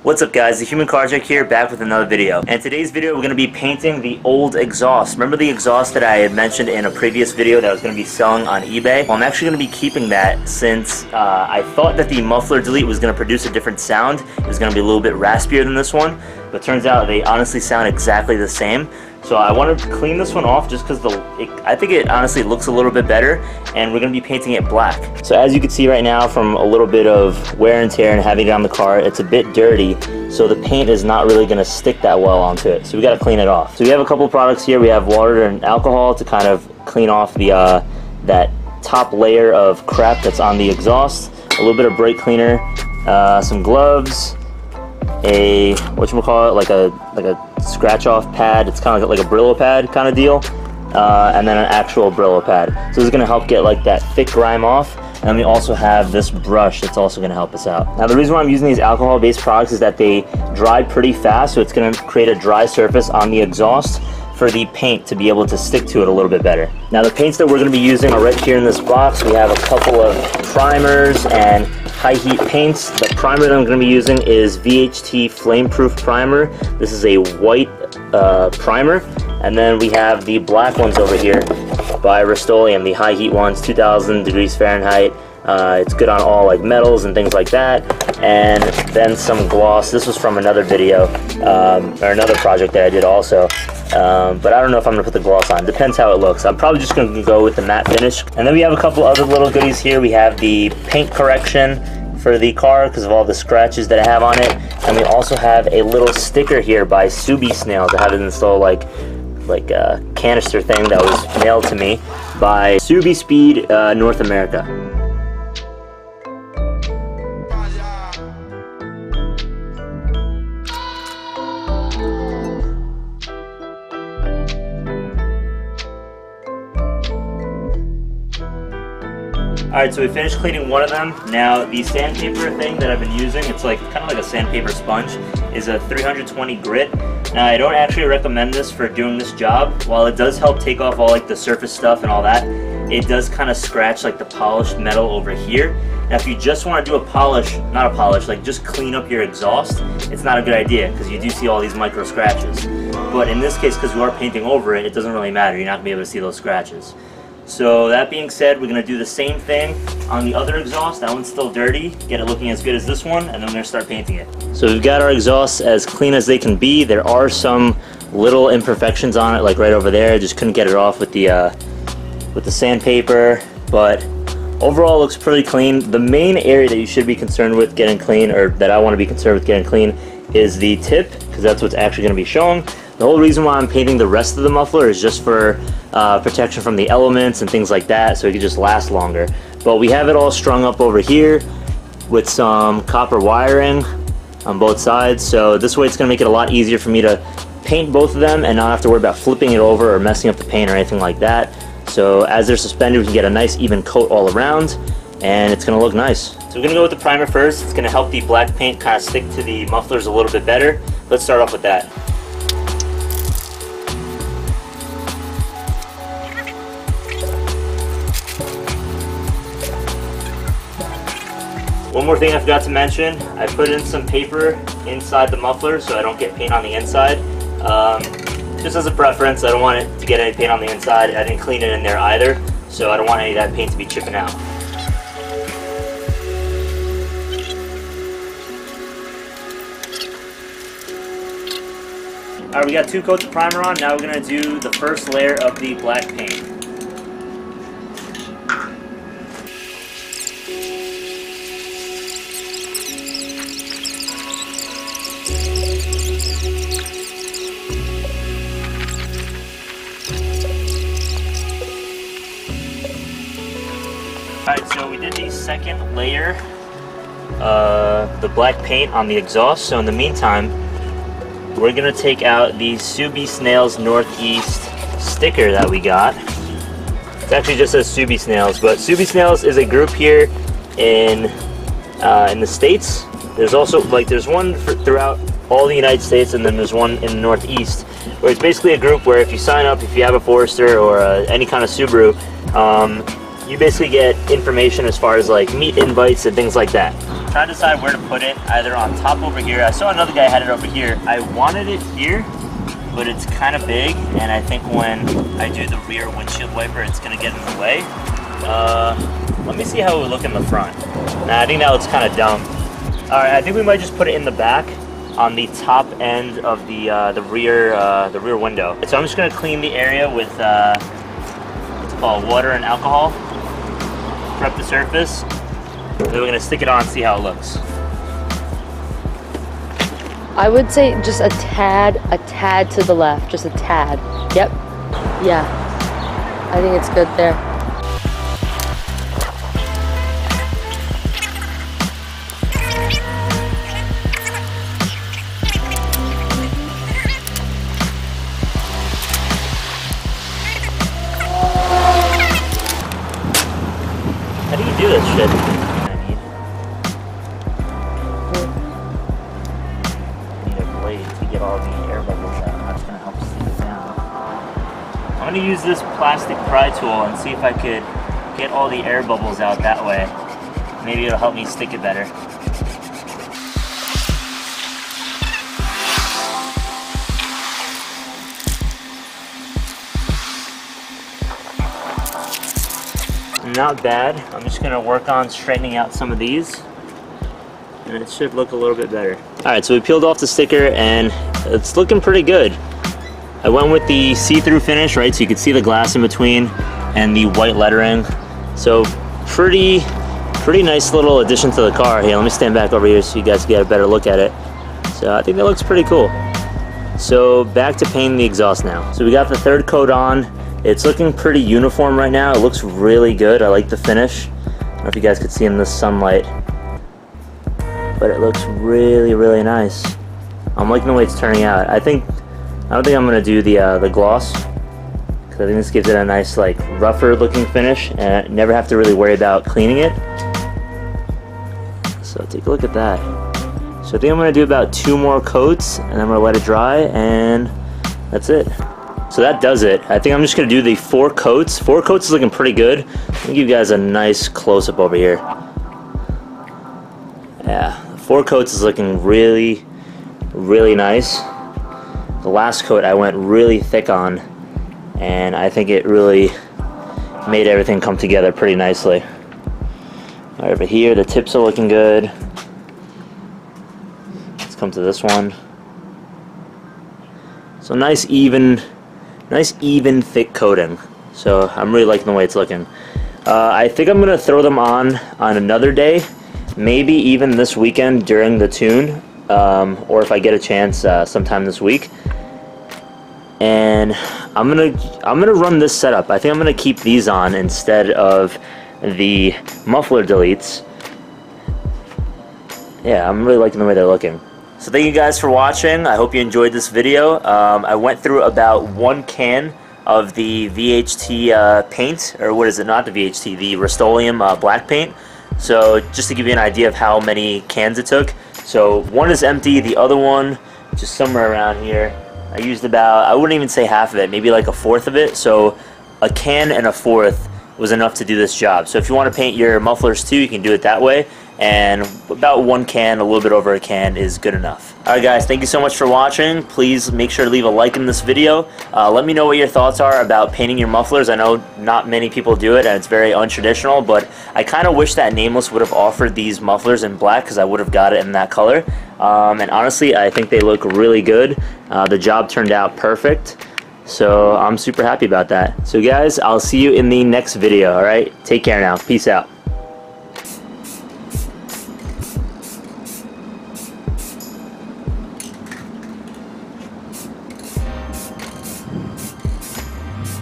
What's up guys, the Human Car Jack here, back with another video. And today's video we're going to be painting the old exhaust. Remember the exhaust that I had mentioned in a previous video that I was going to be selling on eBay? Well, I'm actually going to be keeping that since I thought that the muffler delete was going to produce a different sound. It was going to be a little bit raspier than this one, but turns out they honestly sound exactly the same. So I wanted to clean this one off just because I think it honestly looks a little bit better, and we're going to be painting it black. So as you can see right now from a little bit of wear and tear and having it on the car, it's a bit dirty, so the paint is not really going to stick that well onto it. So we got to clean it off. So we have a couple of products here. We have water and alcohol to kind of clean off the that top layer of crap that's on the exhaust, a little bit of brake cleaner, some gloves, a whatchamacallit, like a scratch off pad. It's kind of like a Brillo pad kind of deal, and then an actual Brillo pad. So this is going to help get like that thick grime off. And then we also have this brush that's also going to help us out. Now the reason why I'm using these alcohol based products is that they dry pretty fast, so it's going to create a dry surface on the exhaust for the paint to be able to stick to it a little bit better. Now the paints that we're going to be using are right here in this box. We have a couple of primers and high heat paints. The primer that I'm going to be using is VHT Flameproof Primer. This is a white primer. And then we have the black ones over here by Rust-Oleum, the high heat ones, 2000 degrees Fahrenheit. It's good on all like metals and things like that. And then some gloss. This was from another video, or another project that I did also. But I don't know if I'm going to put the gloss on. Depends how it looks. I'm probably just going to go with the matte finish. And then we have a couple other little goodies here. We have the paint correction for the car because of all the scratches that I have on it. And we also have a little sticker here by SUBARU Snails. I had it installed like a canister thing that was mailed to me by Grimmspeed North America. Alright, so we finished cleaning one of them. Now the sandpaper thing that I've been using, it's like kind of like a sandpaper sponge, is a 320 grit. Now I don't actually recommend this for doing this job. While it does help take off all like the surface stuff and all that, it does kind of scratch like the polished metal over here. Now if you just want to do a polish, not a polish, like just clean up your exhaust, it's not a good idea because you do see all these micro scratches. But in this case, because we are painting over it, it doesn't really matter. You're not going to be able to see those scratches. So that being said, we're going to do the same thing on the other exhaust. That one's still dirty, get it looking as good as this one, and then we're going to start painting it. So we've got our exhausts as clean as they can be. There are some little imperfections on it, like right over there. I just couldn't get it off with the sandpaper, but overall it looks pretty clean. The main area that you should be concerned with getting clean, or that I want to be concerned with getting clean, is the tip, because that's what's actually going to be showing. The whole reason why I'm painting the rest of the muffler is just for protection from the elements and things like that, so it can just last longer. But we have it all strung up over here with some copper wiring on both sides, so this way it's going to make it a lot easier for me to paint both of them and not have to worry about flipping it over or messing up the paint or anything like that. So as they're suspended, we can get a nice even coat all around, and it's going to look nice. So we're going to go with the primer first. It's going to help the black paint kind of stick to the mufflers a little bit better. Let's start off with that. One more thing I forgot to mention, I put in some paper inside the muffler so I don't get paint on the inside. Just as a preference, I don't want it to get any paint on the inside. I didn't clean it in there either, so I don't want any of that paint to be chipping out. Alright, we got 2 coats of primer on. Now we're going to do the first layer of the black paint. Alright, so we did the second layer, the black paint on the exhaust. So in the meantime, we're going to take out the SUBARU Snails Northeast sticker that we got. It actually just says SUBARU Snails, but SUBARU Snails is a group here in the States. There's also, like, there's one throughout all the United States, and then there's one in the Northeast, where it's basically a group where if you sign up, if you have a Forester or any kind of Subaru, you basically get information as far as like meet invites and things like that. trying to decide where to put it, either on top over here. I saw another guy had it over here. I wanted it here, but it's kind of big, and I think when I do the rear windshield wiper, it's gonna get in the way. Let me see how it would look in the front. Nah, I think that looks kind of dumb. All right, I think we might just put it in the back on the top end of the rear window. So I'm just gonna clean the area with what's it called, water and alcohol. Prep the surface. Then we're gonna stick it on and see how it looks. I would say just a tad to the left, just a tad. Yep, yeah, I think it's good there. How do you do this shit? All the air bubbles out. That's going to help steam it down. I'm going to use this plastic pry tool and see if I could get all the air bubbles out that way. Maybe it'll help me stick it better. Not bad. I'm just going to work on straightening out some of these, and it should look a little bit better. Alright, so we peeled off the sticker and it's looking pretty good. I went with the see-through finish, right, so you can see the glass in between and the white lettering. So pretty nice little addition to the car. Here, let me stand back over here so you guys get a better look at it. So I think that looks pretty cool. So back to painting the exhaust now. So we got the third coat on. It's looking pretty uniform right now. It looks really good. I like the finish. I don't know if you guys could see in the sunlight, but it looks really nice. I'm liking the way it's turning out. I don't think I'm gonna do the gloss, because I think this gives it a nice, like, rougher looking finish, and I never have to really worry about cleaning it. So take a look at that. So I think I'm gonna do about 2 more coats, and I'm gonna let it dry, and that's it. So that does it. I think I'm just gonna do the 4 coats. 4 coats is looking pretty good. Let me give you guys a nice close-up over here. Yeah, 4 coats is looking really nice. The last coat I went really thick on, and I think it really made everything come together pretty nicely. All right, over here the tips are looking good. Let's come to this one. So nice even thick coating. So I'm really liking the way it's looking. I think I'm gonna throw them on another day, maybe even this weekend during the tune, or if I get a chance sometime this week. And I'm gonna run this setup. I think I'm gonna keep these on instead of the muffler deletes. Yeah, I'm really liking the way they're looking. So thank you guys for watching. I hope you enjoyed this video. I went through about 1 can of the VHT paint, or what is it, not the VHT, the Rust-Oleum black paint. So just to give you an idea of how many cans it took. So one is empty, the other one just somewhere around here. I used about, I wouldn't even say half of it, maybe like 1/4 of it. So a can and 1/4 was enough to do this job. So if you want to paint your mufflers too, you can do it that way. And about 1 can, a little bit over a can, is good enough. Alright guys, thank you so much for watching. Please make sure to leave a like in this video. Let me know what your thoughts are about painting your mufflers. I know not many people do it and it's very untraditional, but I kind of wish that Nameless would have offered these mufflers in black, because I would have got it in that color. And honestly, I think they look really good. The job turned out perfect. So I'm super happy about that. So guys, I'll see you in the next video, alright? Take care now. Peace out.